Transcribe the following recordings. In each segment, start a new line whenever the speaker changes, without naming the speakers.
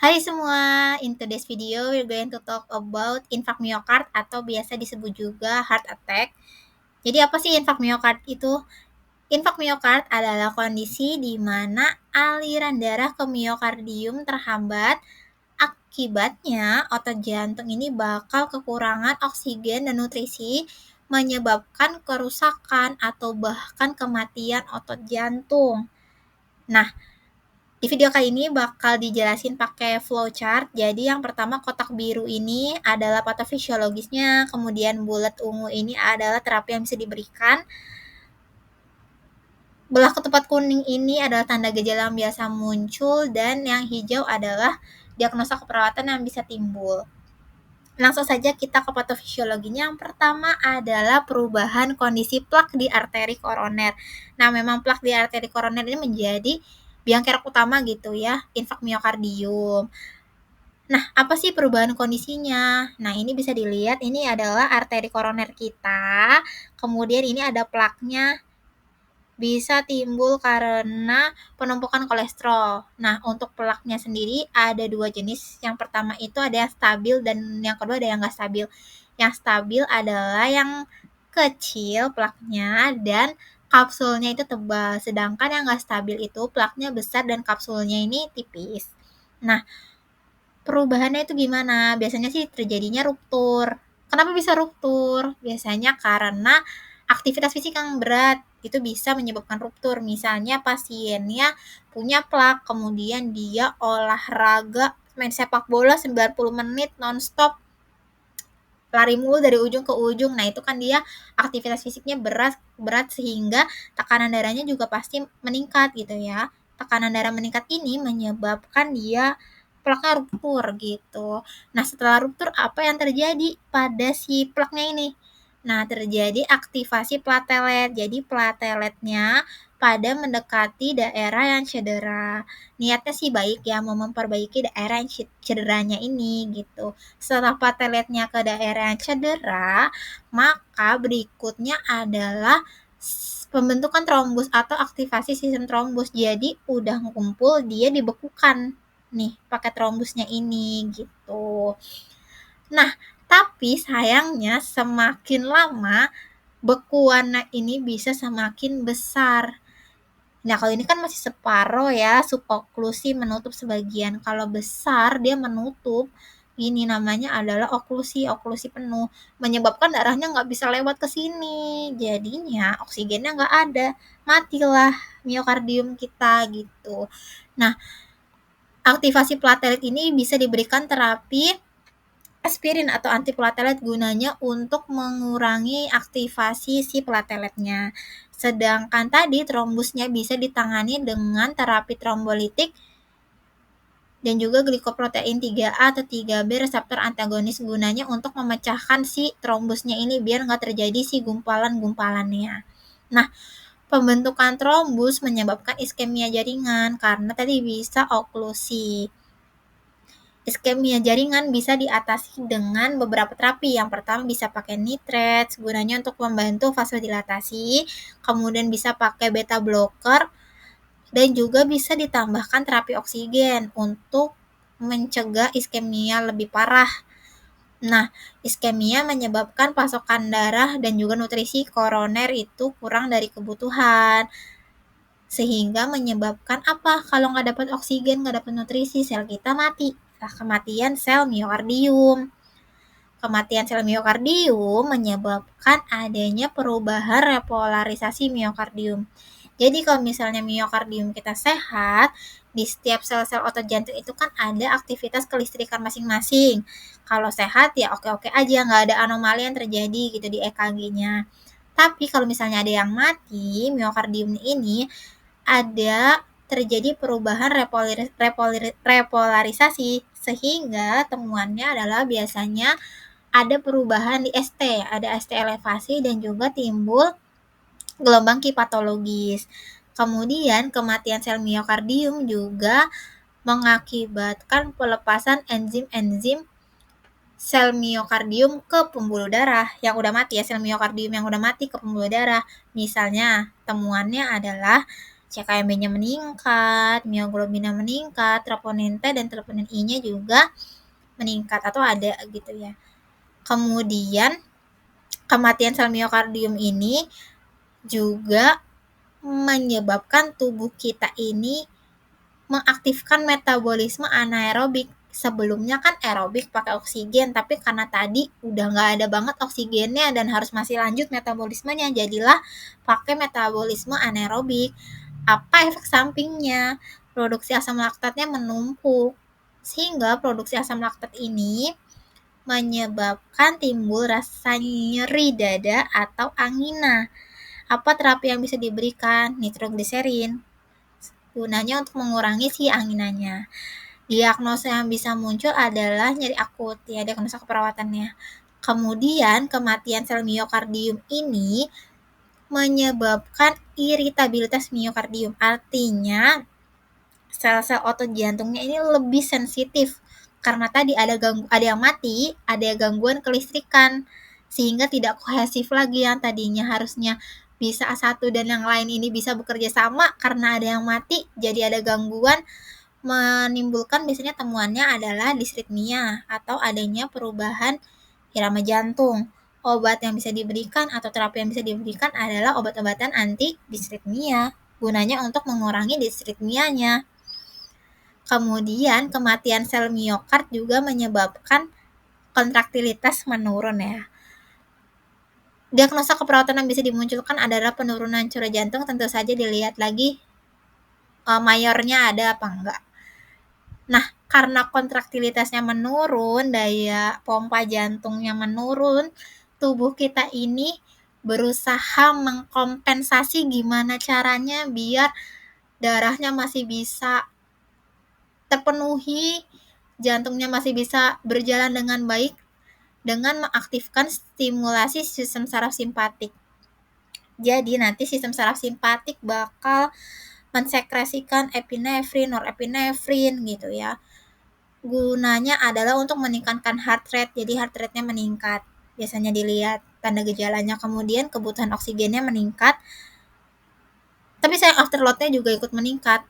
Hai semua, in today's video we're going to talk about infarct myocard atau biasa disebut juga heart attack. Jadi apa sih infarct myocard itu? Infarct myocard adalah kondisi di mana aliran darah ke miokardium terhambat. Akibatnya otot jantung ini bakal kekurangan oksigen dan nutrisi, menyebabkan kerusakan atau bahkan kematian otot jantung. Nah, di video kali ini bakal dijelasin pakai flowchart. Jadi yang pertama kotak biru ini adalah patofisiologisnya, kemudian bulat ungu ini adalah terapi yang bisa diberikan. Belah ketupat kuning ini adalah tanda gejala yang biasa muncul dan yang hijau adalah diagnosa keperawatan yang bisa timbul. Langsung saja kita ke patofisiologinya. Yang pertama adalah perubahan kondisi plak di arteri koroner. Nah, memang plak di arteri koroner ini menjadi biang kerok utama gitu ya, infark miokardium. Nah, apa sih perubahan kondisinya? Nah, ini bisa dilihat, ini adalah arteri koroner kita, kemudian ini ada plaknya, bisa timbul karena penumpukan kolesterol. Nah, untuk plaknya sendiri ada dua jenis. Yang pertama itu ada yang stabil dan yang kedua ada yang nggak stabil. Yang stabil adalah yang kecil plaknya dan kapsulnya itu tebal. Sedangkan yang nggak stabil itu plaknya besar dan kapsulnya ini tipis. Nah, perubahannya itu gimana? Biasanya sih terjadinya ruptur. Kenapa bisa ruptur? Biasanya karena aktivitas fisik yang berat itu bisa menyebabkan ruptur. Misalnya pasiennya punya plak, kemudian dia olahraga main sepak bola 90 menit nonstop, lari mulu dari ujung ke ujung. Nah, itu kan dia aktivitas fisiknya berat sehingga tekanan darahnya juga pasti meningkat gitu ya. Tekanan darah meningkat ini menyebabkan dia plaknya ruptur gitu. Nah, setelah ruptur apa yang terjadi pada si plaknya ini? Nah, terjadi aktivasi platelet. Jadi plateletnya pada mendekati daerah yang cedera. Niatnya sih baik ya, mau memperbaiki daerah yang cederanya ini gitu. Setelah plateletnya ke daerah yang cedera, maka berikutnya adalah pembentukan trombus atau aktivasi sistem trombus. Jadi udah ngumpul, dia dibekukan nih pakai trombusnya ini gitu. Nah, tapi sayangnya semakin lama bekuannya ini bisa semakin besar. Nah, kalau ini kan masih separoh ya, suboklusi menutup sebagian. Kalau besar dia menutup, ini namanya adalah oklusi penuh, menyebabkan darahnya nggak bisa lewat ke sini. Jadinya oksigennya nggak ada, matilah miokardium kita gitu. Nah, aktivasi platelet ini bisa diberikan terapi aspirin atau antiplatelet gunanya untuk mengurangi aktivasi si plateletnya. Sedangkan tadi trombusnya bisa ditangani dengan terapi trombolitik dan juga glikoprotein 3A atau 3B reseptor antagonis gunanya untuk memecahkan si trombusnya ini biar nggak terjadi si gumpalan-gumpalannya. Nah, pembentukan trombus menyebabkan iskemia jaringan karena tadi bisa oklusi. Iskemia jaringan bisa diatasi dengan beberapa terapi. Yang pertama bisa pakai nitrates, gunanya untuk membantu vasodilatasi, kemudian bisa pakai beta blocker, dan juga bisa ditambahkan terapi oksigen untuk mencegah iskemia lebih parah. Nah, iskemia menyebabkan pasokan darah dan juga nutrisi koroner itu kurang dari kebutuhan, sehingga menyebabkan apa? Kalau nggak dapat oksigen, nggak dapat nutrisi, sel kita mati. Nah, kematian sel miokardium. Kematian sel miokardium menyebabkan adanya perubahan repolarisasi miokardium. Jadi kalau misalnya miokardium kita sehat, di setiap sel-sel otot jantung itu kan ada aktivitas kelistrikan masing-masing. Kalau sehat ya oke-oke aja, nggak ada anomali yang terjadi gitu di EKG-nya. Tapi kalau misalnya ada yang mati, miokardium ini ada terjadi perubahan repolarisasi sehingga temuannya adalah biasanya ada perubahan di ST, ada ST elevasi dan juga timbul gelombang Q patologis. Kemudian kematian sel miokardium juga mengakibatkan pelepasan enzim-enzim sel miokardium ke pembuluh darah yang udah mati ya, sel miokardium yang udah mati ke pembuluh darah. Misalnya temuannya adalah CKMB-nya meningkat, mioglobinnya meningkat, troponin T dan troponin I-nya juga meningkat atau ada gitu ya. Kemudian kematian sel miokardium ini juga menyebabkan tubuh kita ini mengaktifkan metabolisme anaerobik. Sebelumnya kan aerobik pakai oksigen, tapi karena tadi udah nggak ada banget oksigennya dan harus masih lanjut metabolismenya, jadilah pakai metabolisme anaerobik. Apa efek sampingnya? Produksi asam laktatnya menumpuk, sehingga produksi asam laktat ini menyebabkan timbul rasa nyeri dada atau angina. Apa terapi yang bisa diberikan? Nitrogliserin. Gunanya untuk mengurangi si anginanya. Diagnosa yang bisa muncul adalah nyeri akut, ya diagnosa keperawatannya. Kemudian kematian sel miokardium ini menyebabkan iritabilitas miokardium. Artinya sel-sel otot jantungnya ini lebih sensitif karena tadi ada yang mati, ada gangguan kelistrikan sehingga tidak kohesif lagi yang tadinya harusnya bisa satu dan yang lain ini bisa bekerja sama karena ada yang mati, jadi ada gangguan menimbulkan biasanya temuannya adalah disritmia atau adanya perubahan irama jantung. Obat yang bisa diberikan atau terapi yang bisa diberikan adalah obat-obatan anti disritmia, gunanya untuk mengurangi disritmianya. Kemudian kematian sel miokard juga menyebabkan kontraktilitas menurun ya. Diagnosa keperawatan yang bisa dimunculkan adalah penurunan curah jantung, tentu saja dilihat lagi mayornya ada apa enggak. Nah, karena kontraktilitasnya menurun, daya pompa jantungnya menurun, tubuh kita ini berusaha mengkompensasi gimana caranya biar darahnya masih bisa terpenuhi, jantungnya masih bisa berjalan dengan baik dengan mengaktifkan stimulasi sistem saraf simpatik. Jadi nanti sistem saraf simpatik bakal mensekresikan epinefrin, norepinefrin gitu ya. Gunanya adalah untuk meningkatkan heart rate, jadi heart rate-nya meningkat. Biasanya dilihat tanda gejalanya, kemudian kebutuhan oksigennya meningkat. Tapi sayang afterload-nya juga ikut meningkat.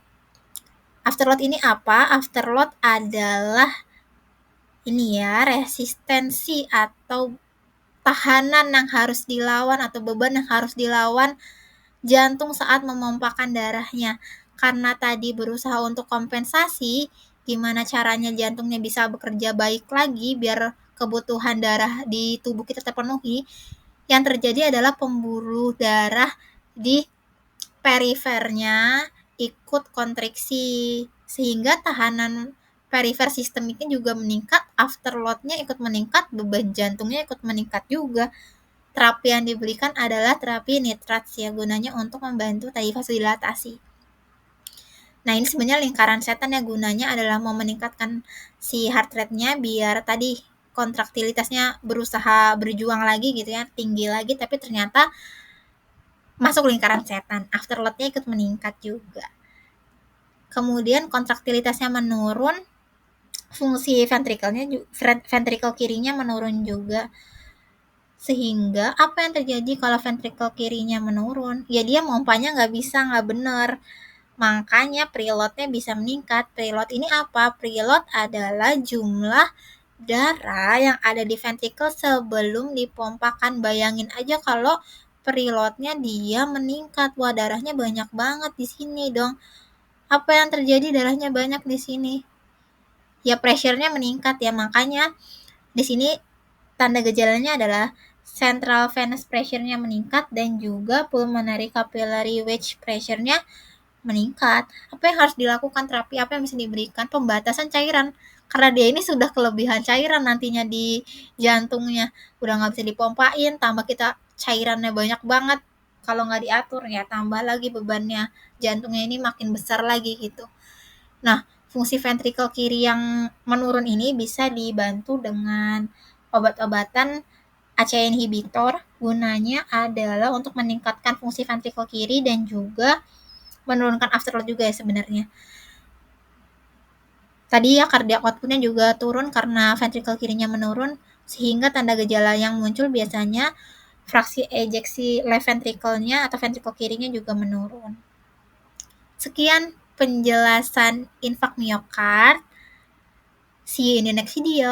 Afterload ini apa? Afterload adalah ini ya, resistensi atau tahanan yang harus dilawan atau beban yang harus dilawan jantung saat memompakan darahnya. Karena tadi berusaha untuk kompensasi, gimana caranya jantungnya bisa bekerja baik lagi biar kebutuhan darah di tubuh kita terpenuhi. Yang terjadi adalah pembuluh darah di perifernya ikut kontriksi, sehingga tahanan perifer sistemiknya juga meningkat, afterload-nya ikut meningkat, beban jantungnya ikut meningkat juga. Terapi yang diberikan adalah terapi nitrat ya, gunanya untuk membantu tadi vasodilatasi. Nah, ini sebenarnya lingkaran setan ya, gunanya adalah mau meningkatkan si heart rate-nya biar tadi kontraktilitasnya berusaha berjuang lagi gitu ya, tinggi lagi, tapi ternyata masuk lingkaran setan, afterload-nya ikut meningkat juga. Kemudian kontraktilitasnya menurun, fungsi ventrikel kirinya menurun juga. Sehingga apa yang terjadi kalau ventrikel kirinya menurun? Ya dia mompanya nggak bener. Makanya preload-nya bisa meningkat. Preload ini apa? Preload adalah jumlah darah yang ada di ventrikel sebelum dipompakan. Bayangin aja kalau preload-nya dia meningkat. Wah, darahnya banyak banget di sini dong. Apa yang terjadi? Darahnya banyak di sini. Ya pressure-nya meningkat ya. Makanya di sini tanda gejalanya adalah central venous pressure-nya meningkat dan juga pulmonary capillary wedge pressure-nya meningkat. Apa yang harus dilakukan, terapi apa yang bisa diberikan? Pembatasan cairan, karena dia ini sudah kelebihan cairan nantinya di jantungnya, udah nggak bisa dipompain, tambah kita cairannya banyak banget, kalau nggak diatur ya tambah lagi bebannya, jantungnya ini makin besar lagi gitu. Nah, fungsi ventrikel kiri yang menurun ini bisa dibantu dengan obat-obatan ACE inhibitor. Gunanya adalah untuk meningkatkan fungsi ventrikel kiri dan juga menurunkan afterload juga ya sebenarnya. Tadi ya cardiac output-nya juga turun karena ventrikel kirinya menurun, sehingga tanda gejala yang muncul biasanya fraksi ejeksi left ventricle-nya atau ventrikel kirinya juga menurun. Sekian penjelasan infak miokard. See you in the next video.